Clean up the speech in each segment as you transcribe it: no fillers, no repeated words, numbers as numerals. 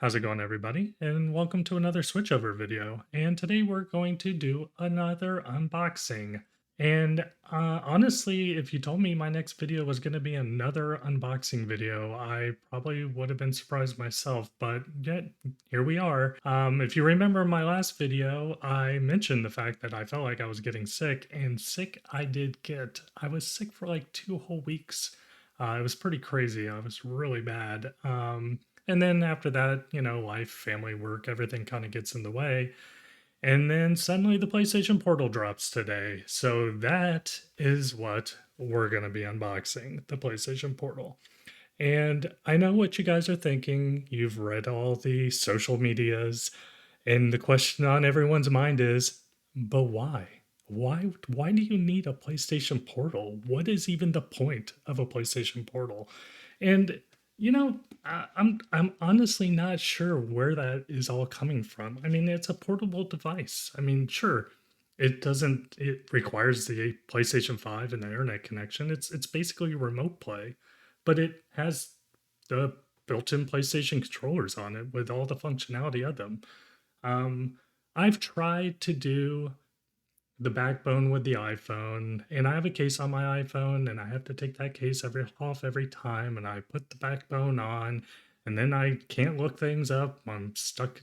How's it going, everybody? And welcome to another switchover video. And today we're going to do another unboxing. And honestly, if you told me my next video was going to be another unboxing video, I probably would have been surprised myself. But yet, here we are. If you remember my last video, I mentioned the fact that I felt like I was getting sick, and sick I did get. I was sick for like 2 whole weeks. It was pretty crazy. I was really bad. And then after that, life, family, work, everything kind of gets in the way. And then suddenly the PlayStation Portal drops today. So that is what we're going to be unboxing, the PlayStation Portal. And I know what you guys are thinking. You've read all the social medias, and the question on everyone's mind is, but why? Why do you need a PlayStation Portal? What is even the point of a PlayStation Portal? And I'm honestly not sure where that is all coming from. I mean, it's a portable device. I mean, sure, it requires the PlayStation 5 and the internet connection. It's basically remote play, but it has the built-in PlayStation controllers on it with all the functionality of them. Um, I've tried to do the backbone with the iPhone, and I have a case on my iPhone, and I have to take that case off every time, and I put the backbone on, and then I can't look things up. I'm stuck,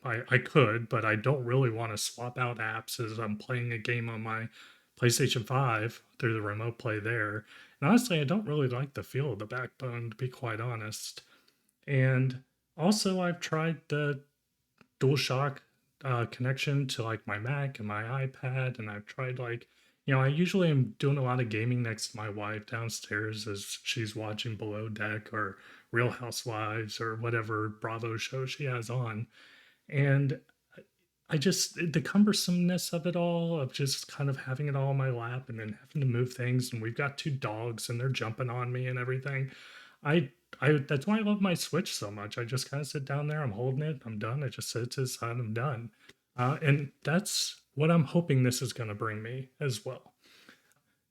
I could, but I don't really want to swap out apps as I'm playing a game on my PlayStation 5 through the remote play there. And honestly, I don't really like the feel of the backbone, to be quite honest. And also, I've tried the DualShock connection to like my Mac and my iPad, and I've tried I usually am doing a lot of gaming next to my wife downstairs as she's watching Below Deck or Real Housewives or whatever Bravo show she has on, and I just the cumbersomeness of it all, of just kind of having it all in my lap and then having to move things, and we've got two dogs and they're jumping on me and everything. I I that's why I love my Switch so much. I just kind of sit down there, I'm holding it, I'm done. I just sit to the side, I'm done. And that's what I'm hoping this is going to bring me as well.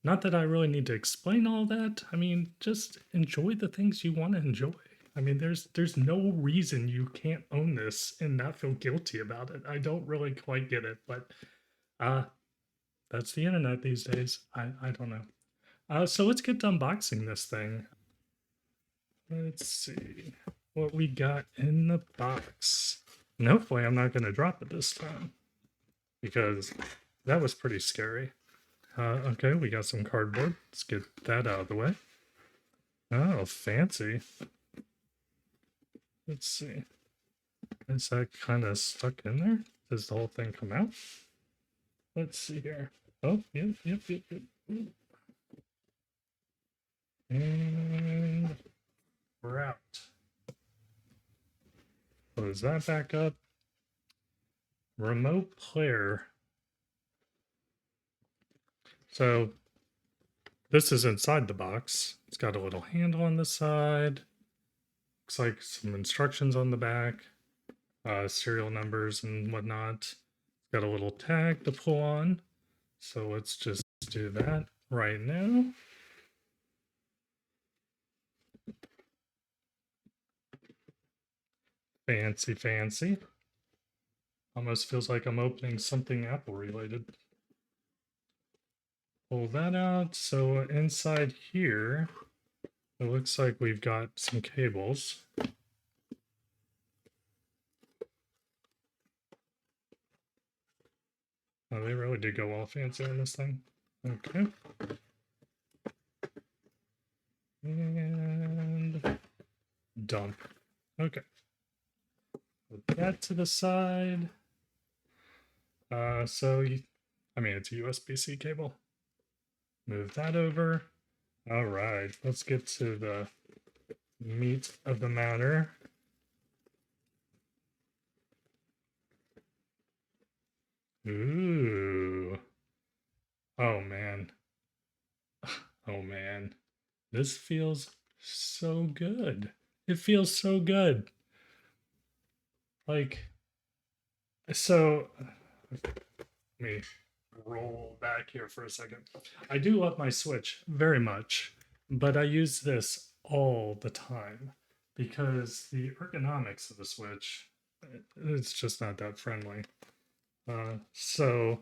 Not that I really need to explain all that. I mean, just enjoy the things you want to enjoy. I mean, there's no reason you can't own this and not feel guilty about it. I don't really quite get it, but uh that's the internet these days. I don't know. So let's get to unboxing this thing. Let's see what we got in the box. And hopefully I'm not going to drop it this time because that was pretty scary. Okay, we got some cardboard. Let's get that out of the way. Oh, fancy. Let's see. Is that kind of stuck in there? Does the whole thing come out? Let's see here. Oh, yep. And we're out. Close that back up. Remote player. So this is inside the box. It's got a little handle on the side. Looks like some instructions on the back, serial numbers and whatnot. It's got a little tag to pull on. So let's just do that right now. Fancy, fancy. Almost feels like I'm opening something Apple related. Pull that out. So inside here, it looks like we've got some cables. Oh, they really did go all fancy on this thing. Okay. And dump. Okay. Put that to the side. I mean, it's a USB-C cable. Move that over. All right, let's get to the meat of the matter. Ooh. Oh man. Oh man. This feels so good. It feels so good. Like, so let me roll back here for a second. I do love my Switch very much, but I use this all the time. because the ergonomics of the Switch, it's just not that friendly. Uh, so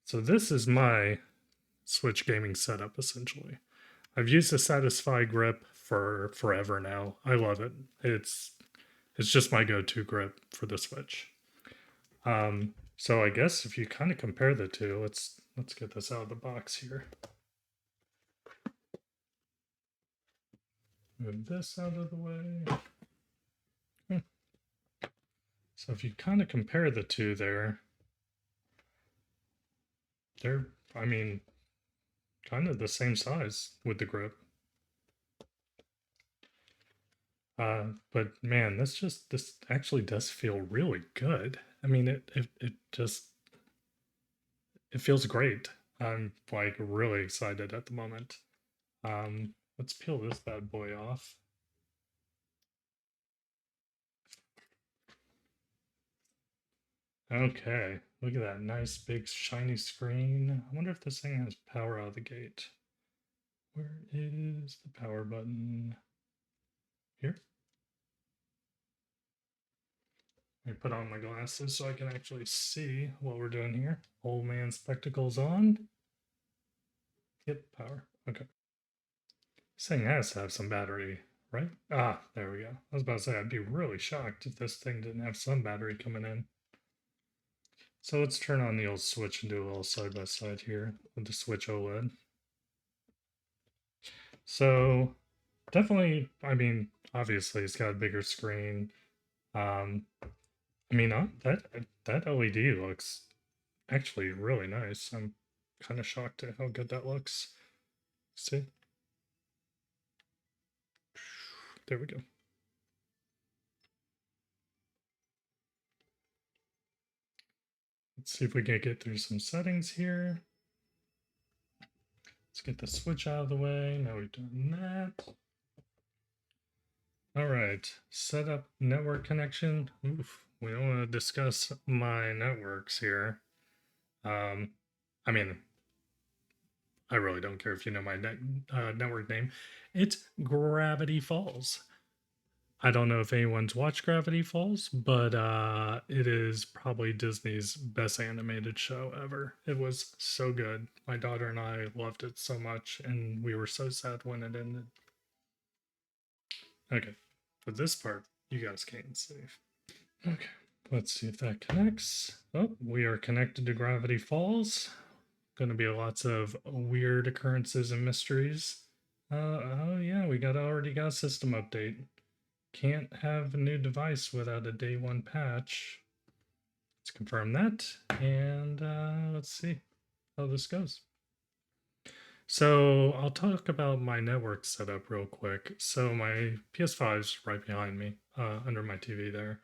so this is my Switch gaming setup essentially. I've used the Satisfy grip for forever now. I love it. It's just my go-to grip for the Switch. So I guess if you kind of compare the two, let's get this out of the box here. Move this out of the way. So if you kind of compare the two there, they're, I mean, kind of the same size with the grip. But man, this actually does feel really good. I mean, it just it feels great. I'm like really excited at the moment. Let's peel this bad boy off. Okay, look at that nice big shiny screen. I wonder if this thing has power out of the gate. Where is the power button? Here. Let me put on my glasses so I can actually see what we're doing here. Old man spectacles on. Yep, power. Okay. This thing has to have some battery, right? Ah, there we go. I was about to say, I'd be really shocked if this thing didn't have some battery coming in. So let's turn on the old Switch and do a little side by side here with the Switch OLED. So definitely, I mean, obviously it's got a bigger screen. Um, I mean, that LED looks actually really nice. I'm kind of shocked at how good that looks. See? There we go. Let's see if we can get through some settings here. Let's get the Switch out of the way. Now we've done that. All right, set up network connection. Oof, we don't want to discuss my networks here. I mean, I really don't care if you know my network name. It's Gravity Falls. I don't know if anyone's watched Gravity Falls, but it is probably Disney's best animated show ever. It was so good. My daughter and I loved it so much, and we were so sad when it ended. Okay, for this part, you guys can't see. Okay, let's see if that connects. Oh, we are connected to Gravity Falls. Going to be lots of weird occurrences and mysteries. Oh yeah, we already got a system update. Can't have a new device without a day one patch. Let's confirm that, and let's see how this goes. So I'll talk about my network setup real quick. So my PS5 is right behind me, under my TV there.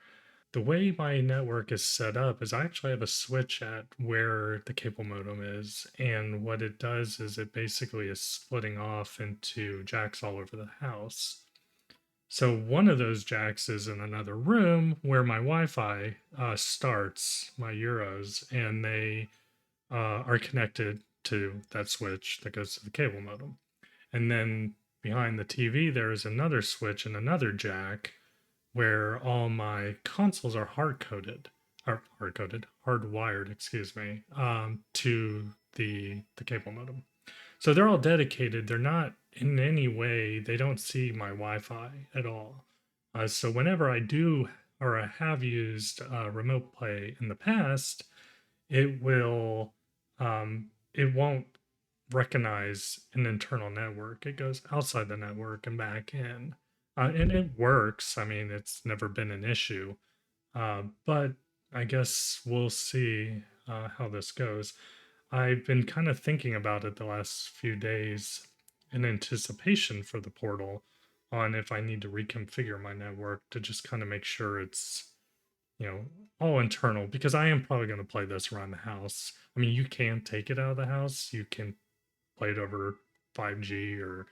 The way my network is set up is I actually have a switch at where the cable modem is, and what it does is it basically is splitting off into jacks all over the house. So one of those jacks is in another room where my Wi-Fi starts, my Euros, and they are connected to that switch that goes to the cable modem. And then behind the TV, there is another switch and another jack where all my consoles are hardwired, excuse me, to the cable modem. So they're all dedicated. They're not in any way. They don't see my Wi-Fi at all. So whenever I do or I have used remote play in the past, it won't recognize an internal network. It goes outside the network and back in. And it works. I mean, it's never been an issue. But I guess we'll see how this goes. I've been kind of thinking about it the last few days in anticipation for the portal on if I need to reconfigure my network to just kind of make sure it's, all internal because I am probably going to play this around the house. I mean, you can take it out of the house. You can play it over 5G or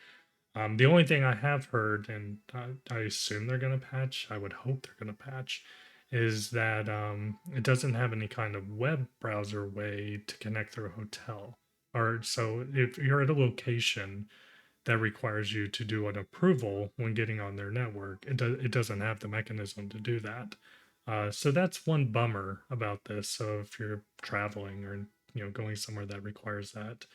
the only thing I have heard, and I assume they're going to patch, I would hope they're going to patch, is that it doesn't have any kind of web browser way to connect through a hotel. Or so if you're at a location that requires you to do an approval when getting on their network. It doesn't have the mechanism to do that. So that's one bummer about this. So if you're traveling or going somewhere that requires that,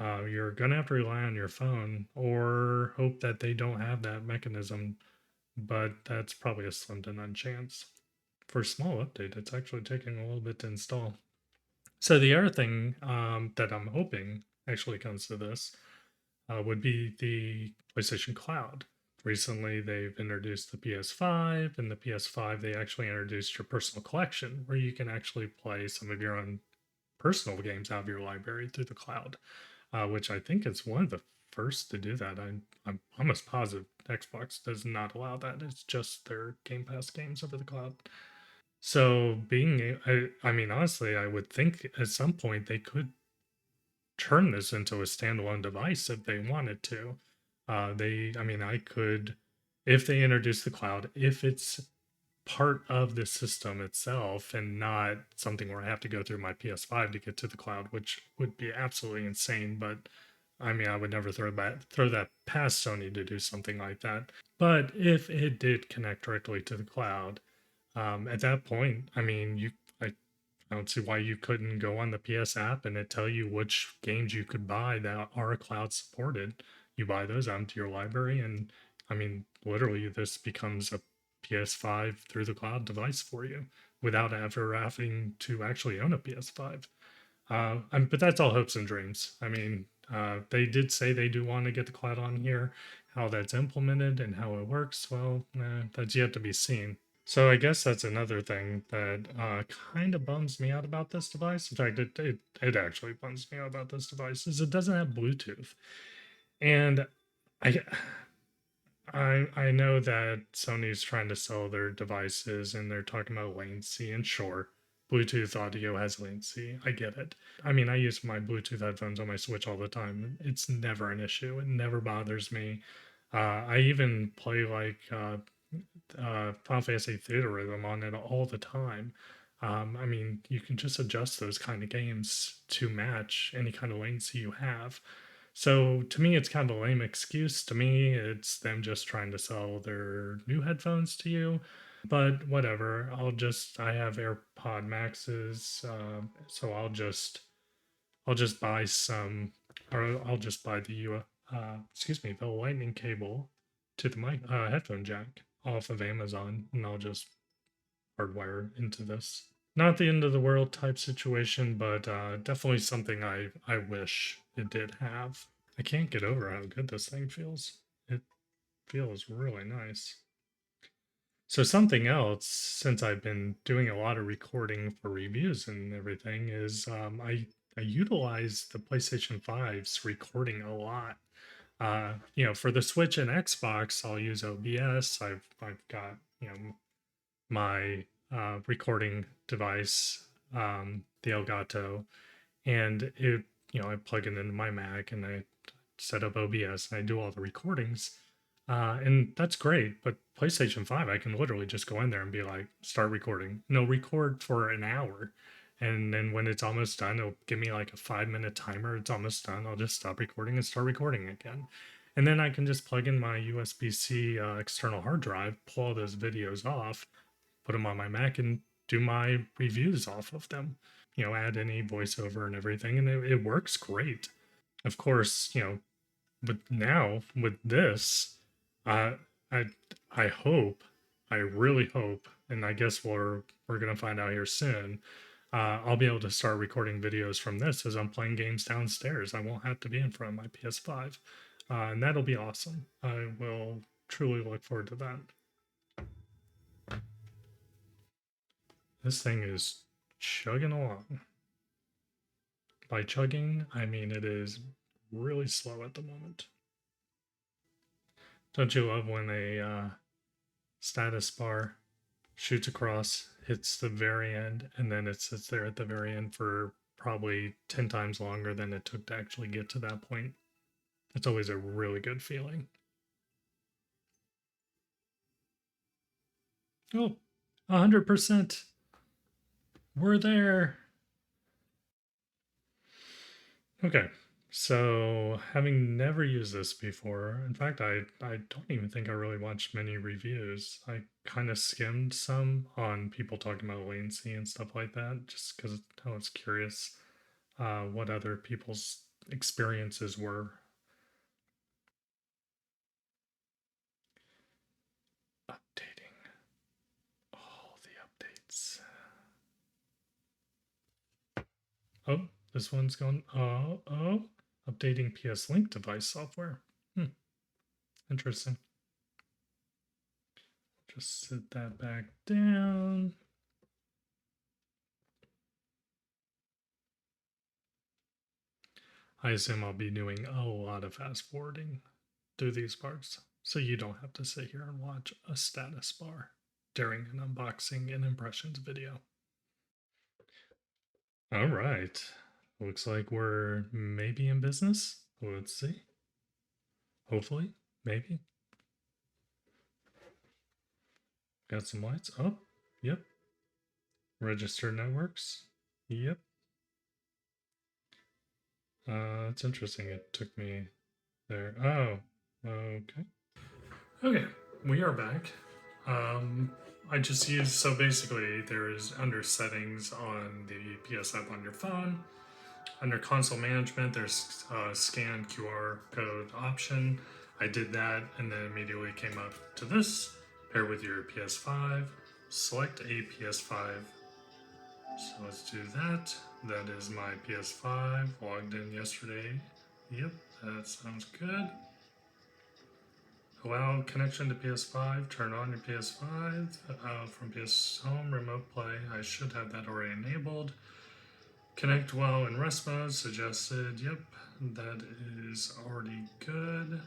you're gonna have to rely on your phone or hope that they don't have that mechanism. But that's probably a slim to none chance. For a small update, it's actually taking a little bit to install. So the other thing that I'm hoping actually comes to this would be the PlayStation Cloud. Recently, they've introduced the PS5, and the PS5 they actually introduced your personal collection, where you can actually play some of your own personal games out of your library through the cloud, which I think is one of the first to do that. I'm almost positive Xbox does not allow that. It's just their Game Pass games over the cloud. So I mean, honestly, I would think at some point they could turn this into a standalone device if they wanted to. I mean, I could, if they introduce the cloud, if it's part of the system itself and not something where I have to go through my PS5 to get to the cloud, which would be absolutely insane. But I mean, I would never throw that past Sony to do something like that. But if it did connect directly to the cloud, at that point, I mean, I don't see why you couldn't go on the PS app and it tell you which games you could buy that are cloud supported. You buy those onto your library, and I mean, literally, this becomes a PS5 through the cloud device for you without ever having to actually own a PS5. But that's all hopes and dreams. I mean, they did say they do want to get the cloud on here. How that's implemented and how it works, well, that's yet to be seen. So I guess that's another thing that kind of bums me out about this device. In fact, it actually bums me out about this device is it doesn't have Bluetooth. And I I know that Sony's trying to sell their devices and they're talking about latency, and sure, Bluetooth audio has latency. I get it. I mean, I use my Bluetooth headphones on my Switch all the time. It's never an issue. It never bothers me. I even play like Final Fantasy Theater Rhythm on it all the time. I mean, you can just adjust those kind of games to match any kind of latency you have. So to me, it's kind of a lame excuse. To me, it's them just trying to sell their new headphones to you. But whatever. I have AirPod Maxes, so I'll just buy some, or I'll just buy the lightning cable to the mic headphone jack off of Amazon, and I'll just hardwire into this. Not the end of the world type situation, but definitely something I wish it did have. I can't get over how good this thing feels. It feels really nice. So something else, since I've been doing a lot of recording for reviews and everything, is I utilize the PlayStation 5's recording a lot. For the Switch and Xbox, I'll use OBS. I've got my recording device, the Elgato, and I plug it into my Mac and I set up OBS and I do all the recordings. And that's great. But PlayStation 5, I can literally just go in there and be like, start recording. No, record for an hour. And then when it's almost done, it'll give me like a 5 minute timer. It's almost done. I'll just stop recording and start recording again. And then I can just plug in my USB C external hard drive, pull all those videos off, put them on my Mac, and do my reviews off of them. Add any voiceover and everything. And it works great. Of course, but now with this, uh, I I hope, I really hope, and I guess we're gonna find out here soon. I'll be able to start recording videos from this as I'm playing games downstairs. I won't have to be in front of my PS5, and that'll be awesome. I will truly look forward to that. This thing is chugging along. By chugging, I mean it is really slow at the moment. Don't you love when a status bar shoots across, hits the very end, and then it sits there at the very end for probably 10 times longer than it took to actually get to that point? It's always a really good feeling. Oh, 100%. We're there. Okay, So, having never used this before, in fact, I don't even think I really watched many reviews. I kind of skimmed some on people talking about latency and stuff like that, just because I was curious what other people's experiences were. Updating all the updates. Oh, this one's gone. Oh, updating PS Link device software. Hmm, interesting. Just sit that back down. I assume I'll be doing a lot of fast forwarding through these parts, so you don't have to sit here and watch a status bar during an unboxing and impressions video. All right. Looks like we're maybe in business. Let's see. Hopefully, maybe. Got some lights. Oh, yep. Registered networks. Yep. It's interesting. It took me there. Oh, okay. Okay, we are back. I just used, so basically there is under settings on the PS app on your phone. Under console management, there's a scan QR code option. I did that and then immediately came up to this. Pair with your PS5. Select a PS5. So let's do that. That is my PS5. Logged in yesterday. Yep, that sounds good. Allow connection to PS5. Turn on your PS5 from PS Home Remote Play. I should have that already enabled. Connect while in rest mode. Suggested. Yep, that is already good.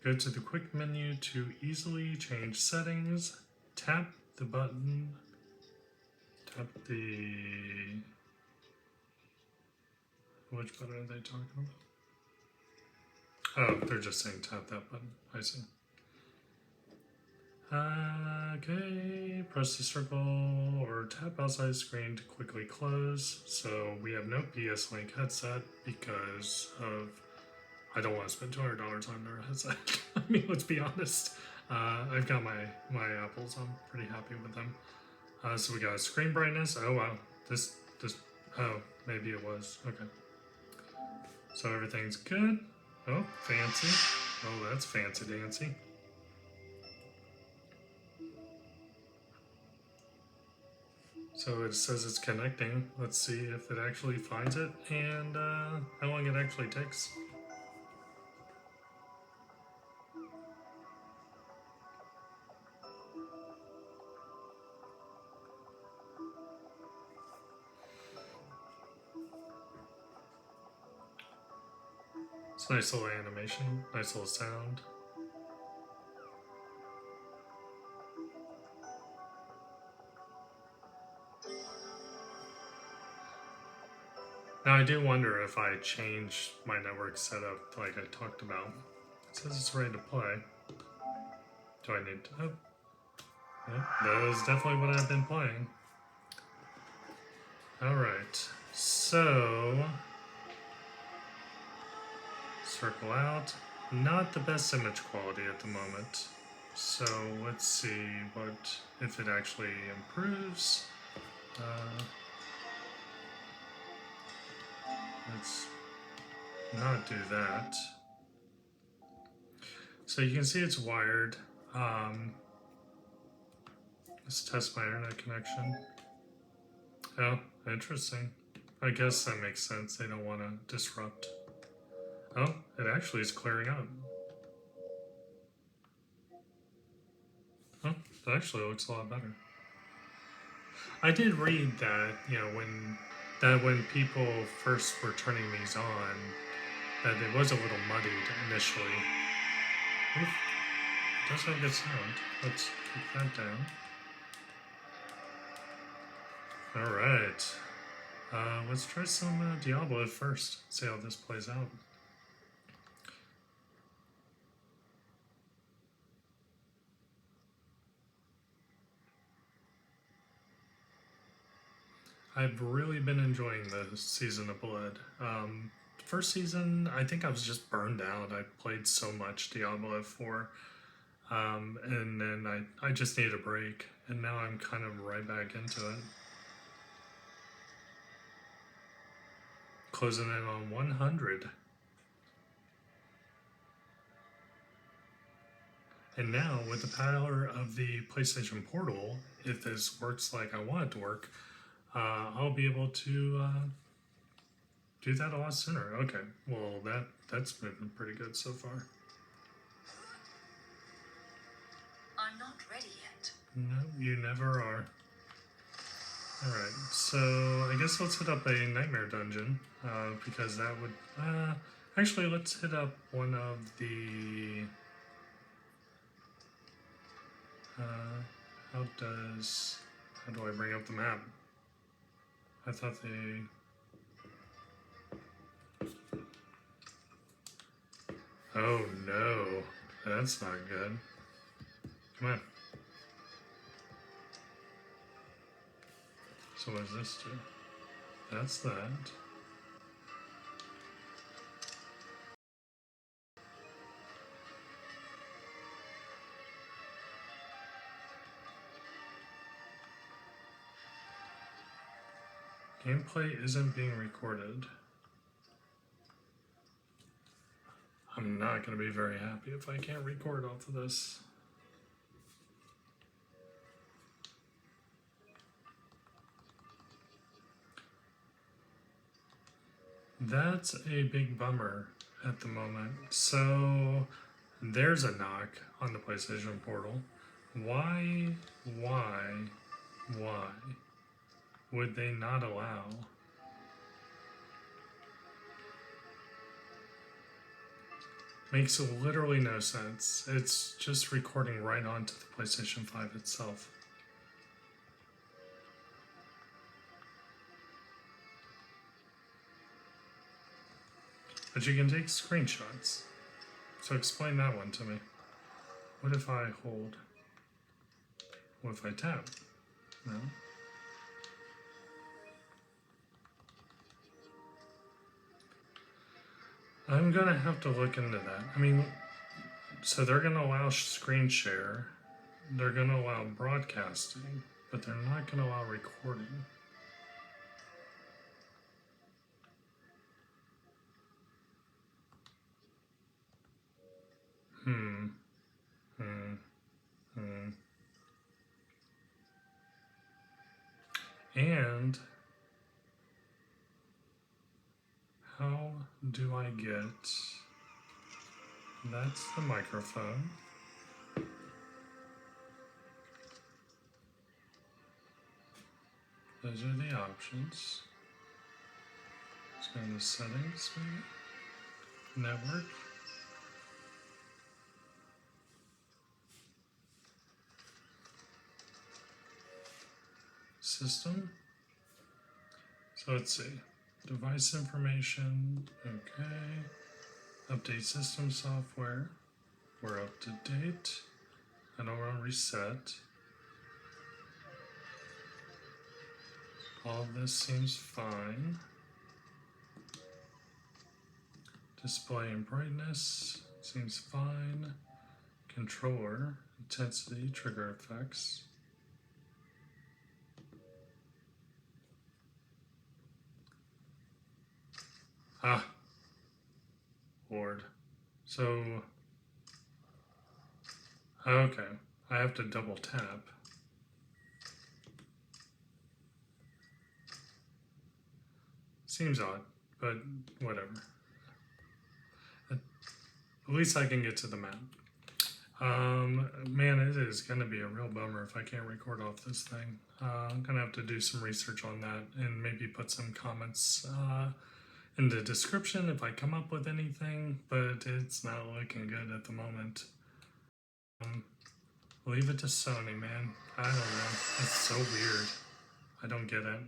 Go to the quick menu to easily change settings. Tap the button. Tap the... Which button are they talking about? Oh, they're just saying tap that button. I see. Okay, press the circle or tap outside screen to quickly close. So we have no PS Link headset because of I don't want to spend $200 on their headset. I mean, let's be honest. I've got my Apples. I'm pretty happy with them. So we got screen brightness. Oh wow, this. Oh, maybe it was okay. So everything's good. Oh, fancy. Oh, that's fancy dancy. So it says it's connecting. Let's see if it actually finds it and how long it actually takes. It's a nice little animation, nice little sound. Now I do wonder if I change my network setup like I talked about. It says it's ready to play. Do I need to? Oh, yeah, that is definitely what I've been playing. Alright, so circle out. Not the best image quality at the moment. So let's see what if it actually improves. Let's not do that. So you can see it's wired. Let's test my internet connection. Oh, interesting. I guess that makes sense. They don't want to disrupt. Oh, it actually is clearing up. Oh, that actually looks a lot better. I did read that, when people first were turning these on, that it was a little muddied initially. Oof, it does have a good sound. Let's keep that down. Alright. Let's try some Diablo first. See how this plays out. I've really been enjoying the season of Blood. First season, I think I was just burned out. I played so much Diablo 4, and then I just need a break, and now I'm kind of right back into it. Closing in on 100. And now, with the power of the PlayStation Portal, if this works like I want it to work, I'll be able to do that a lot sooner. Okay, well that's moving pretty good so far. I'm not ready yet. No, you never are. Alright, so I guess let's hit up a Nightmare Dungeon, because that would... actually, let's hit up one of the... how do I bring up the map? I thought they... Oh no, that's not good. Come on. So what does this do? That's that. Gameplay isn't being recorded. I'm not going to be very happy if I can't record off of this. That's a big bummer at the moment. So there's a knock on the PlayStation Portal. Why would they not allow? Makes literally no sense. It's just recording right onto the PlayStation 5 itself. But you can take screenshots. So explain that one to me. What if I hold? What if I tap? No? I'm gonna have to look into that. I mean, so they're gonna allow screen share, they're gonna allow broadcasting, but they're not gonna allow recording. And how do I get, that's the microphone. Those are the options. Let's go into settings, maybe. Network. System. So let's see. Device information. Okay. Update system software. We're up to date. I don't want to reset. All of this seems fine. Display and brightness seems fine. Controller, intensity, trigger effects. Ah, Lord. So, okay, I have to double tap. Seems odd, but whatever. At least I can get to the map. Man, it is going to be a real bummer if I can't record off this thing. I'm going to have to do some research on that and maybe put some comments in the description if I come up with anything, but it's not looking good at the moment. Leave it to Sony, man. I don't know. It's so weird. I don't get it.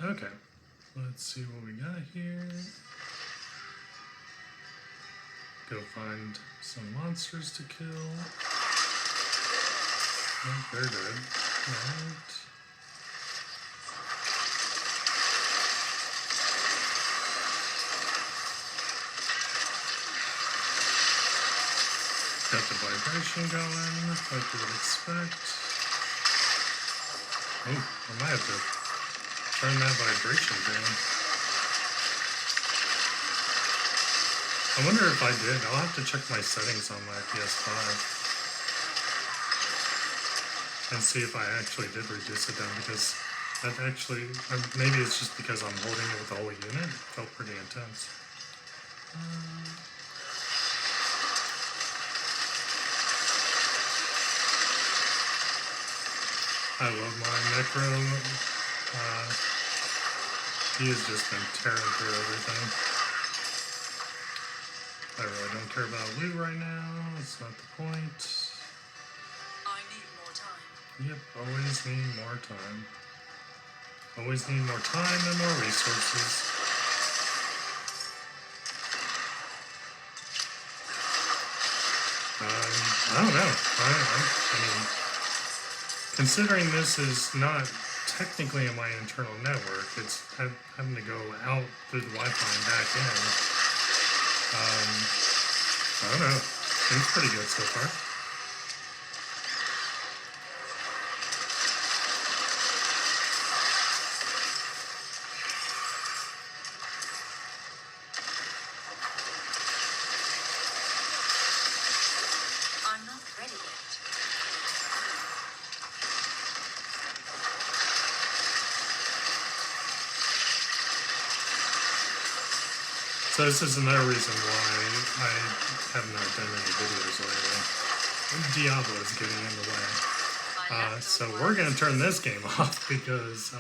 Okay, let's see what we got here. go find some monsters to kill. Oh, they're dead. Right. Got the vibration going, like you would expect. Oh, I might have to turn that vibration down. I wonder if I did. I'll have to check my settings on my PS5 and see if I actually did reduce it down, because that actually, maybe it's just because I'm holding it with the whole unit. It felt pretty intense. I love my Necro. He has just been tearing through everything. I really don't care about loot right now. It's not the point. I need more time. Yep, always need more time. Always need more time and more resources. I don't know. I mean, considering this is not technically in my internal network, it's having to go out through the Wi-Fi and back in. I don't know. Seems pretty good so far. I'm not ready yet. So this is another reason why I have not done any videos lately. Diablo is getting in the way. So we're going to turn this game off, because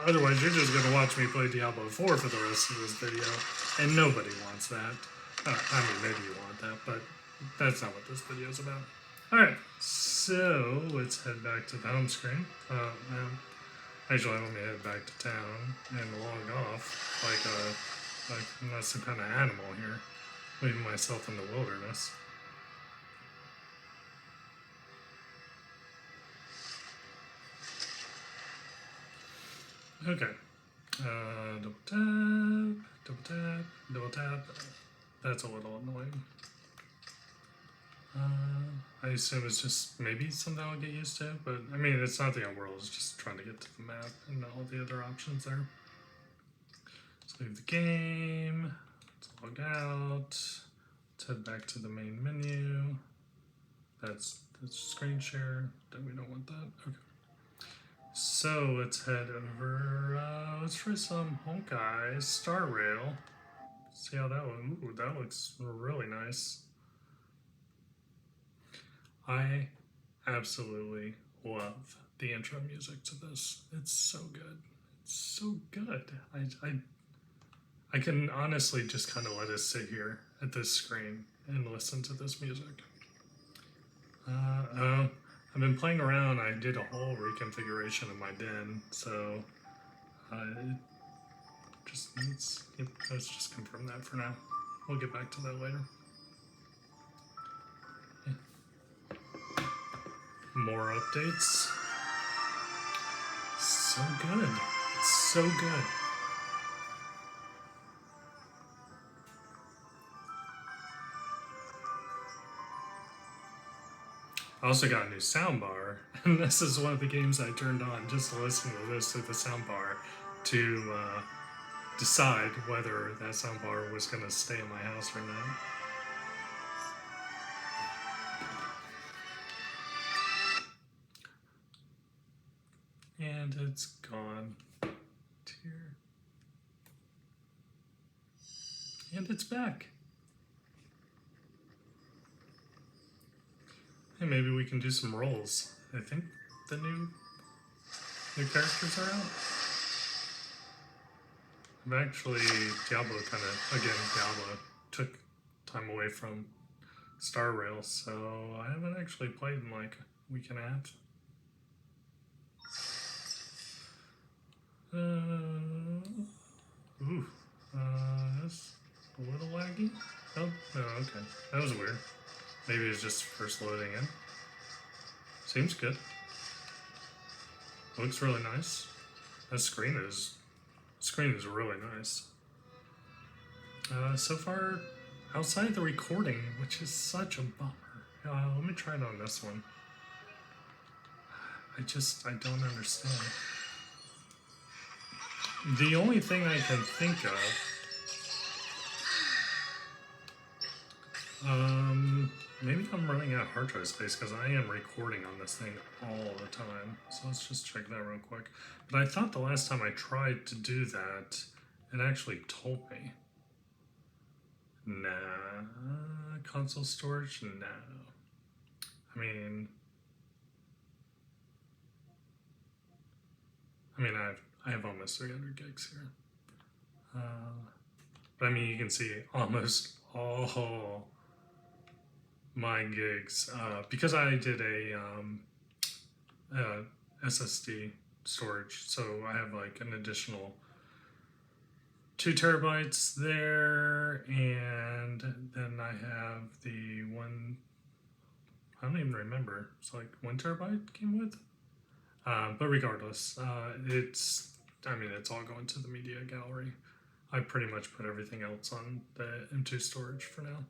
otherwise you're just going to watch me play Diablo 4 for the rest of this video, and nobody wants that. I mean, maybe you want that, but that's not what this video is about. Alright, so let's head back to the home screen. Actually, let me head back to town and log off like I'm not some kind of animal here, leaving myself in the wilderness. Okay. Double tap, double tap, double tap. That's a little annoying. I assume it's just maybe something I'll get used to, but I mean, it's not the end world, it's just trying to get to the map and all the other options there. Let's leave the game, let's log out, let's head back to the main menu. That's screen share, we don't want that, okay. So let's head over, let's try some Honkai Star Rail. See how that one, ooh, that looks really nice. I absolutely love the intro music to this. It's so good. It's so good. I can honestly just kind of let us sit here at this screen and listen to this music. I've been playing around. I did a whole reconfiguration of my den, so it just needs. Yep, let's just confirm that for now. We'll get back to that later. More updates. So good. It's so good. I also got a new soundbar, and this is one of the games I turned on just to listen to this through the soundbar to decide whether that soundbar was going to stay in my house or not. And it's gone. Here. And it's back. Hey, maybe we can do some rolls. I think the new characters are out. I've actually, Diablo took time away from Star Rail, so I haven't actually played in like a week and a half. That's a little laggy. Oh, no, okay. Maybe it's just first loading in. Seems good. Looks really nice. The screen is really nice. So far, outside the recording, which is such a bummer. Let me try it on this one. I don't understand. The only thing I can think of, maybe I'm running out of hard drive space because I am recording on this thing all the time. So let's just check that real quick. But I thought the last time I tried to do that, it actually told me. Nah, console storage, no. I mean, I have almost 300 gigs here. But I mean, you can see almost all my gigs because I did a SSD storage, so I have like an additional 2 terabytes there, and then I have the one. I don't even remember. It's like 1 terabyte came with. But regardless, it's all going to the media gallery. I pretty much put everything else on the M2 storage for now.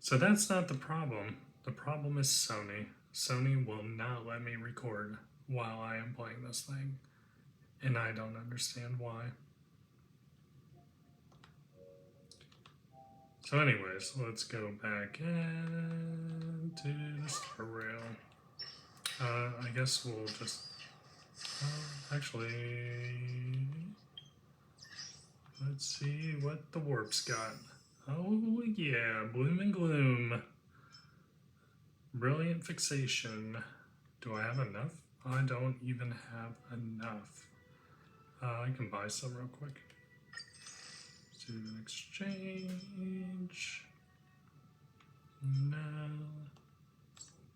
So that's not the problem. The problem is Sony. Sony will not let me record while I am playing this thing, and I don't understand why. So anyways, let's go back into the start rail. I guess we'll just, actually, let's see what the warp's got. Oh yeah, bloom and gloom. Brilliant fixation. Do I have enough? I don't even have enough. I can buy some real quick. Let's do an exchange. No.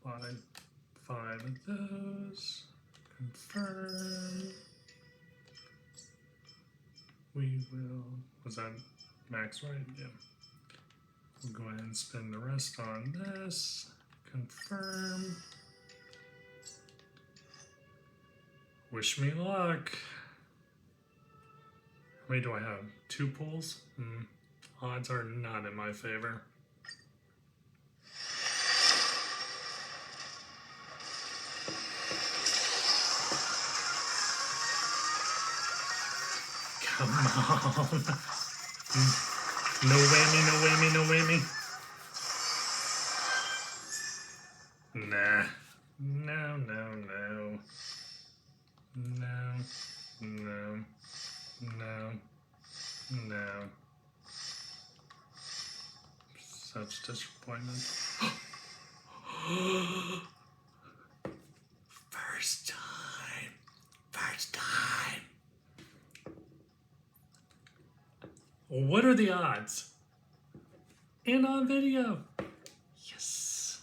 Buy 5 of those. Confirm. We will. Was that max, right? Yeah. We'll go ahead and spend the rest on this. Confirm. Wish me luck. How many do I have? 2 pulls? Odds are not in my favor. Come on. No whammy, no whammy, no whammy. Nah. No, no, no. No. No. No. No. Such disappointment. First time. First time. What are the odds? And on video. Yes.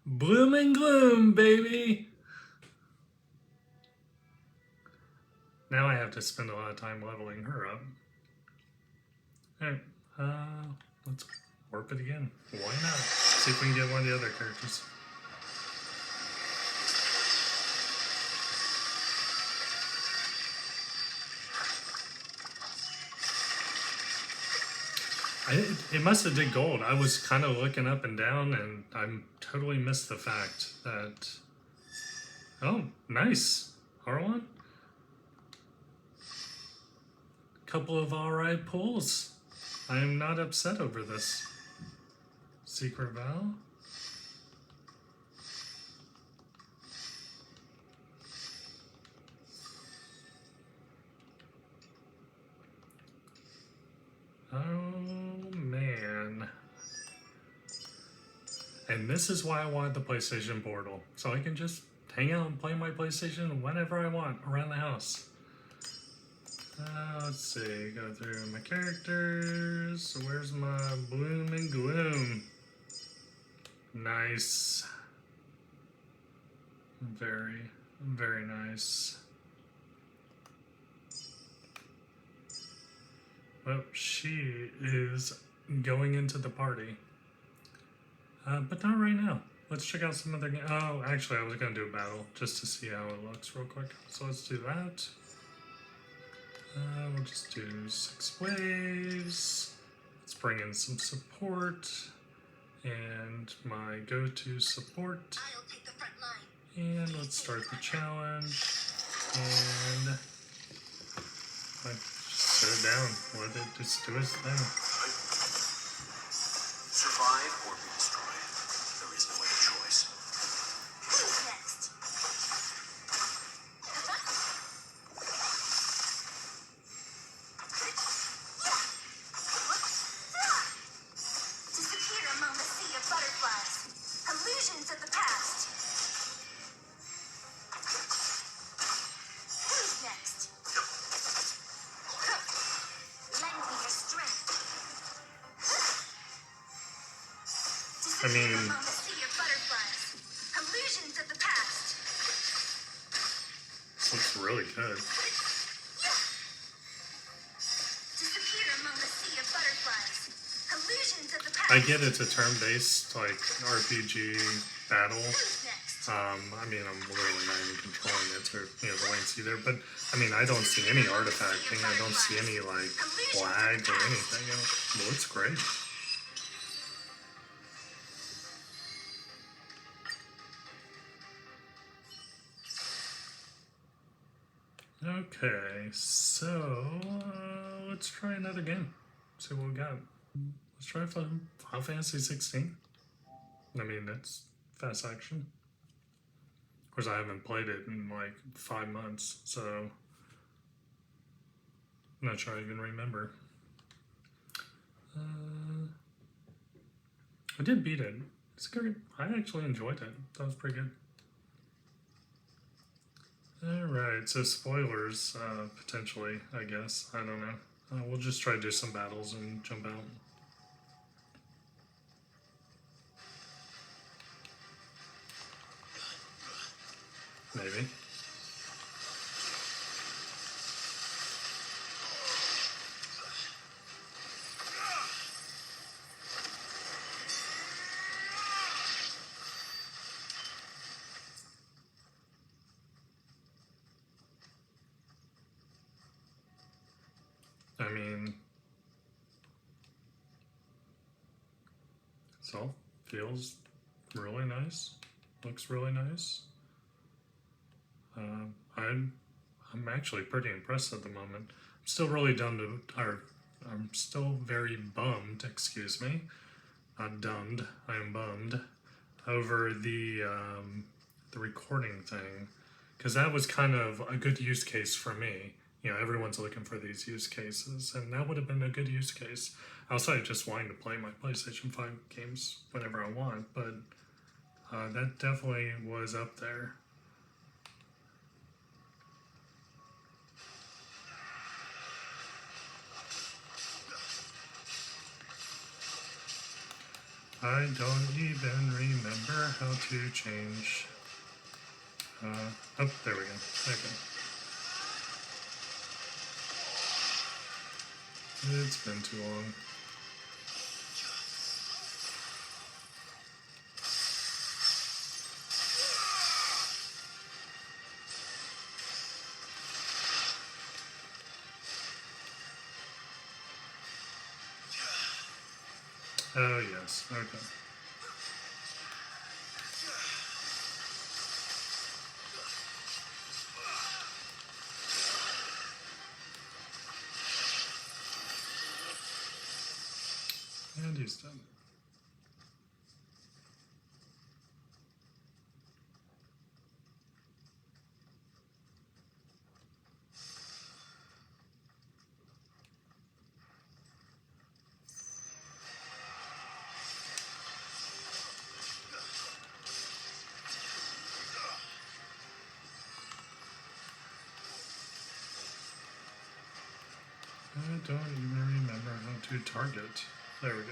Bloom and gloom, baby. Now I have to spend a lot of time leveling her up. Alright, let's warp it again. Why not? See if we can get one of the other characters. It must have did gold. I was kind of looking up and down, and I totally missed the fact that... Oh, nice. Harlan? Couple of alright pulls. I am not upset over this. Secret Vow? Oh, man. And this is why I wanted the PlayStation Portal. So I can just hang out and play my PlayStation whenever I want around the house. Let's see, go through my characters. So where's my bloom and gloom? Nice. Very, very nice. Well, she is going into the party. But not right now. Let's check out some other games. Oh, actually, I was going to do a battle just to see how it looks real quick. So let's do that. We'll just do 6 waves. Let's bring in some support. And my go-to support. I'll take the front line. And let's start the challenge. And just set it down. Let it just do its thing. Survive or be destroyed. There is no other choice. Who's next? Disappear among the sea of butterflies. Illusions of the past. Who's next? Lend me your strength. I mean, Among the sea of butterflies. Illusions of the past. this looks really good. Disappear among the sea of butterflies. Illusions of the past. I get it's a turn-based, like, RPG battle. Who's next? I mean, I'm literally not even controlling it to, the latency there, but, I mean, I don't see any artifacting, I don't see any, like, lag or anything. It looks great. Okay, so, let's try another game. See what we got. Let's try Final Fantasy XVI. I mean, that's fast action. Of course, I haven't played it in like 5 months, so I'm not sure I even remember. I did beat it. It's good. I actually enjoyed it. That was pretty good. Alright, so spoilers, potentially, I guess. I don't know. We'll just try to do some battles and jump out. Maybe. I mean, so feels really nice. Looks really nice. I'm actually pretty impressed at the moment. I'm still really I'm still very bummed, excuse me. Not dumbed, I am bummed over the recording thing, because that was kind of a good use case for me. Everyone's looking for these use cases, and that would have been a good use case outside of just wanting to play my PlayStation 5 games whenever I want, but that definitely was up there. I don't even remember how to change. Oh, there we go. Okay. It's been too long. Oh, yes. Okay. And he's done. I don't even remember how to target. There we go.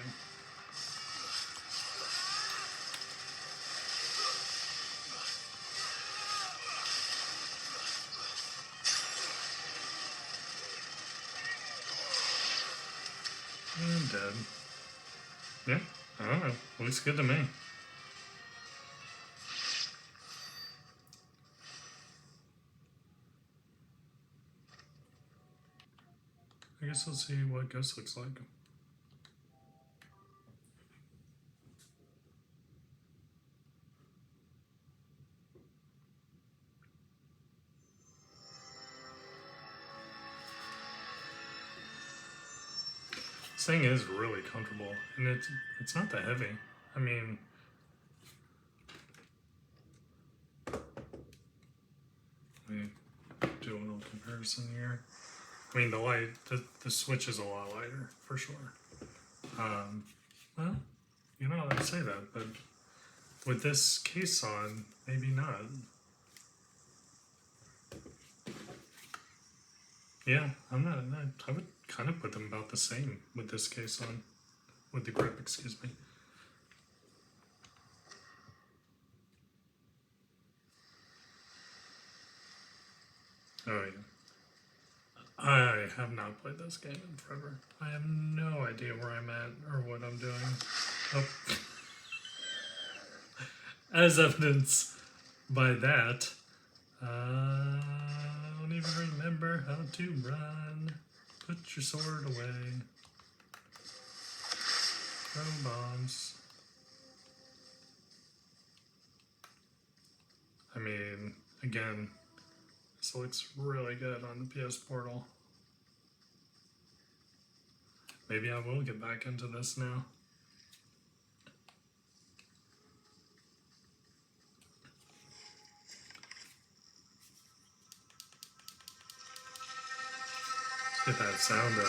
Yeah, I don't know. Looks good to me. I guess let's see what Ghost looks like. This thing is really comfortable, and it's not that heavy. I mean, let me do a little comparison here. I mean, the Switch is a lot lighter for sure. Well, you know, I say that, but with this case on, maybe not. Yeah, I'm not. I would kind of put them about the same with this case on, with the grip. Excuse me. Oh yeah. I have not played this game in forever. I have no idea where I'm at or what I'm doing. Oh. As evidence by that, I don't even remember how to run. Put your sword away. Throw bombs. I mean, again, this looks really good on the PS Portal. Maybe I will get back into this now. Get that sound up.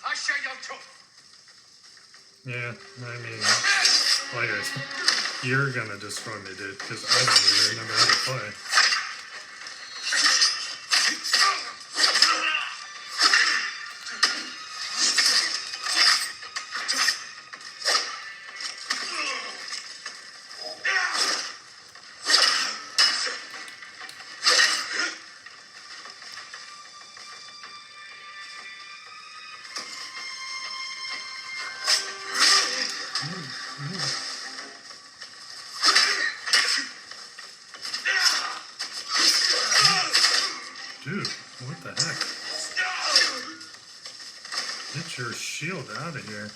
I share your truth. Yeah, I mean, like I said, you're gonna destroy me, dude, because I don't even remember how to play. Dude, what the heck? Get your shield out of here.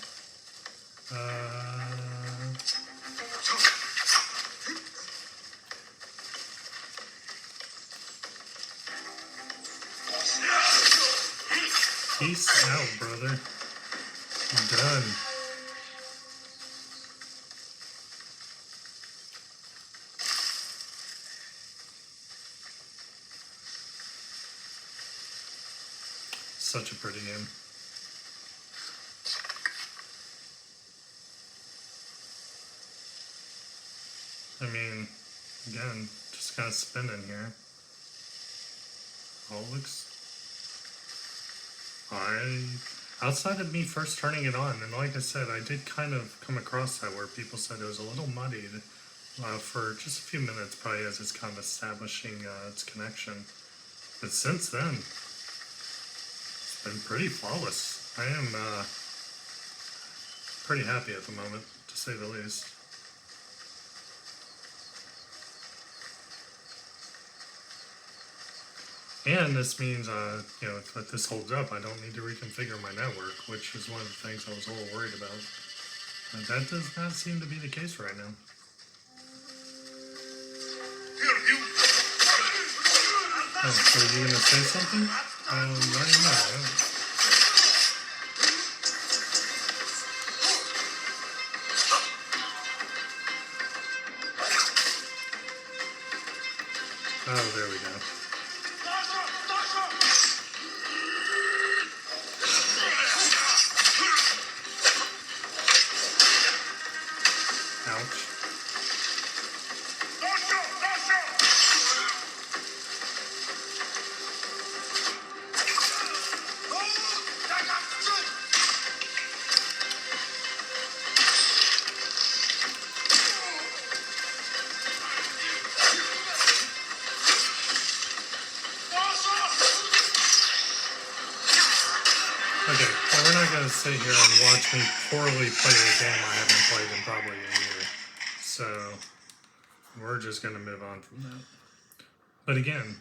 Peace out, brother. I'm done. Such a pretty game. I mean, again, just kind of spinning here. All looks. Outside of me first turning it on, and like I said, I did kind of come across that where people said it was a little muddied for just a few minutes, probably as it's kind of establishing its connection. But since then, it's been pretty flawless. I am pretty happy at the moment, to say the least. And this means, you know, if this holds up, I don't need to reconfigure my network, which is one of the things I was a little worried about. But that does not seem to be the case right now. Oh, so are you gonna say something? I don't know. Oh, there we go. Ouch. Okay, well, we're not gonna sit here and watch me poorly play a game I haven't played in probably a year. So we're just gonna move on from that. But again,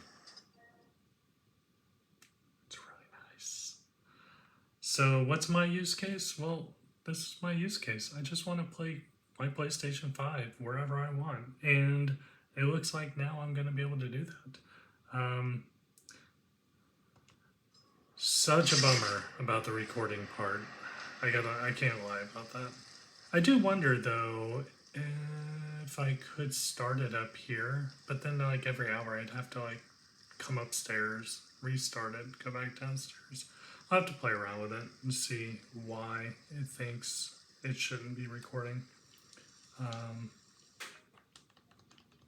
it's really nice. So what's my use case? Well, this is my use case. I just want to play my PlayStation 5 wherever I want. And it looks like now I'm gonna be able to do that. Such a bummer about the recording part. I can't lie about that. I do wonder though if I could start it up here, but then like every hour I'd have to like come upstairs, restart it, go back downstairs. I'll have to play around with it and see why it thinks it shouldn't be recording.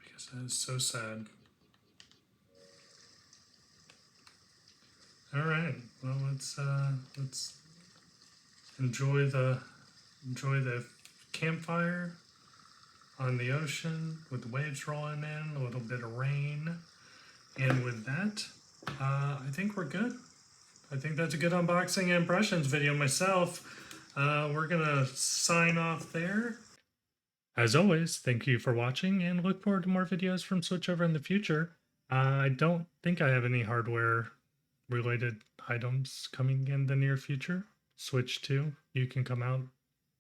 Because that is so sad. All right, well let's enjoy the campfire on the ocean with the waves rolling in, a little bit of rain, and with that, I think we're good. I think that's a good unboxing and impressions video myself. We're gonna sign off there. As always, thank you for watching and look forward to more videos from Switchover in the future. I don't think I have any hardware related items coming in the near future. Switch 2, you can come out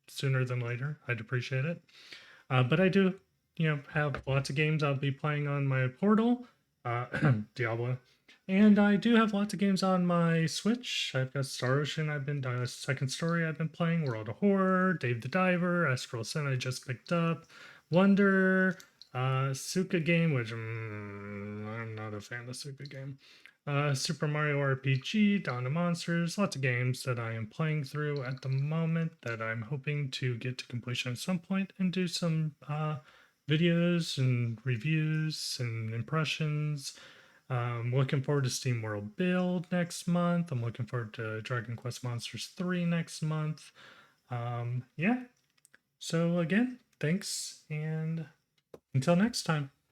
sooner than later. I'd appreciate it. But I do, have lots of games I'll be playing on my Portal, Diablo, and I do have lots of games on my Switch. I've got Star Ocean. I've been Second Story. I've been playing World of Horror, Dave the Diver, Astral Sin. I just picked up Wonder, Suka game, which I'm not a fan of Suka game. Super Mario RPG, Dawn of Monsters, lots of games that I am playing through at the moment that I'm hoping to get to completion at some point and do some videos and reviews and impressions. Looking forward to Steam World Build next month. I'm looking forward to Dragon Quest Monsters 3 next month. Yeah. So again, thanks and until next time.